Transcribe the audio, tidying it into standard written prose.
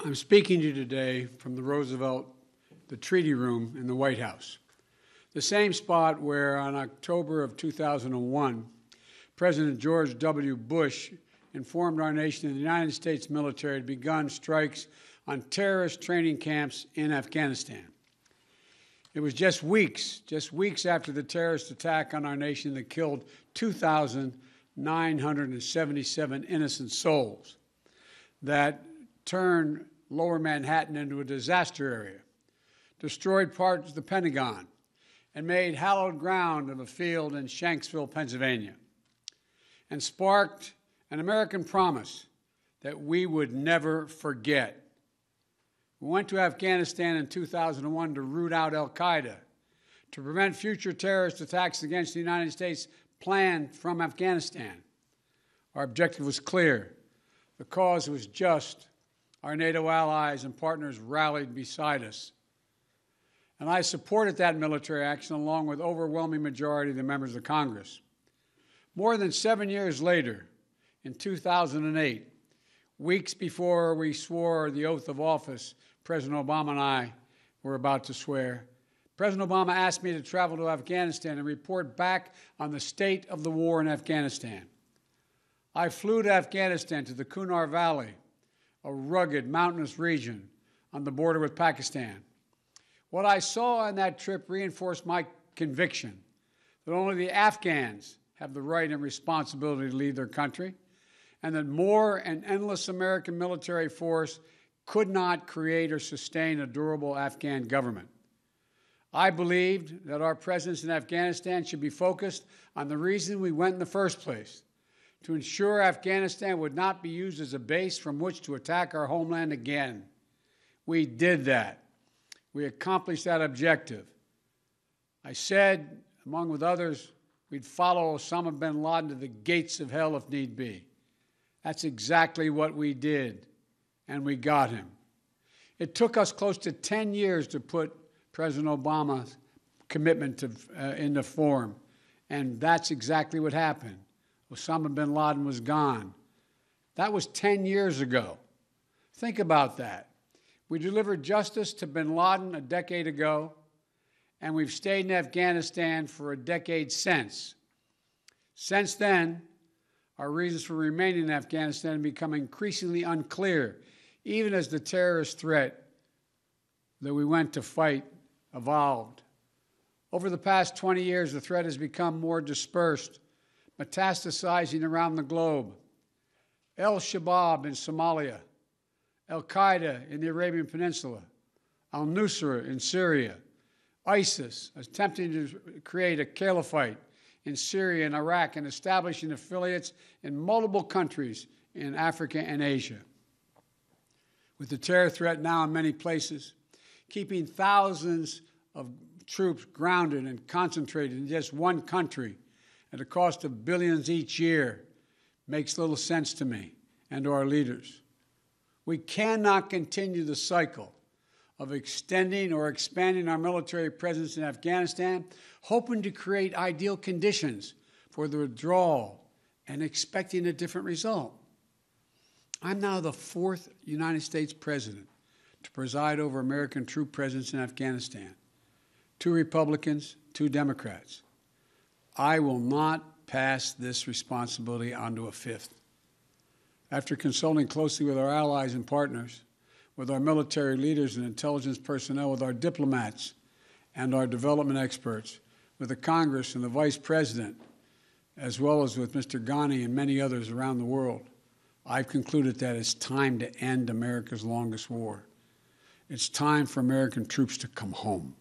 I'm speaking to you today from the Treaty Room in the White House, the same spot where on October of 2001, President George W. Bush informed our nation that the United States military had begun strikes on terrorist training camps in Afghanistan. It was just weeks after the terrorist attack on our nation that killed 2,977 innocent souls, that turned Lower Manhattan into a disaster area, destroyed parts of the Pentagon, and made hallowed ground of a field in Shanksville, Pennsylvania, and sparked an American promise that we would never forget. We went to Afghanistan in 2001 to root out al-Qaeda, to prevent future terrorist attacks against the United States planned from Afghanistan. Our objective was clear. The cause was just. Our NATO allies and partners rallied beside us. And I supported that military action along with overwhelming majority of the members of Congress. More than 7 years later, in 2008, weeks before we swore the oath of office President Obama and I were about to swear, President Obama asked me to travel to Afghanistan and report back on the state of the war in Afghanistan. I flew to Afghanistan, to the Kunar Valley, a rugged, mountainous region on the border with Pakistan. What I saw on that trip reinforced my conviction that only the Afghans have the right and responsibility to lead their country, and that more and endless American military force could not create or sustain a durable Afghan government. I believed that our presence in Afghanistan should be focused on the reason we went in the first place, to ensure Afghanistan would not be used as a base from which to attack our homeland again. We did that. We accomplished that objective. I said, among with others, we'd follow Osama bin Laden to the gates of hell if need be. That's exactly what we did, and we got him. It took us close to 10 years to put President Obama's commitment into form, and that's exactly what happened. Osama bin Laden was gone. That was 10 years ago. Think about that. We delivered justice to bin Laden a decade ago, and we've stayed in Afghanistan for a decade since. Since then, our reasons for remaining in Afghanistan have become increasingly unclear, even as the terrorist threat that we went to fight evolved. Over the past 20 years, the threat has become more dispersed, metastasizing around the globe. Al-Shabaab in Somalia, al-Qaeda in the Arabian Peninsula, al-Nusra in Syria, ISIS attempting to create a caliphate in Syria and Iraq and establishing affiliates in multiple countries in Africa and Asia. With the terror threat now in many places, keeping thousands of troops grounded and concentrated in just one country at a cost of billions each year makes little sense to me and to our leaders. We cannot continue the cycle of extending or expanding our military presence in Afghanistan, hoping to create ideal conditions for the withdrawal and expecting a different result. I'm now the fourth United States president to preside over American troop presence in Afghanistan. 2 Republicans, 2 Democrats. I will not pass this responsibility on to a 5th. After consulting closely with our allies and partners, with our military leaders and intelligence personnel, with our diplomats and our development experts, with the Congress and the Vice President, as well as with Mr. Ghani and many others around the world, I've concluded that it's time to end America's longest war. It's time for American troops to come home.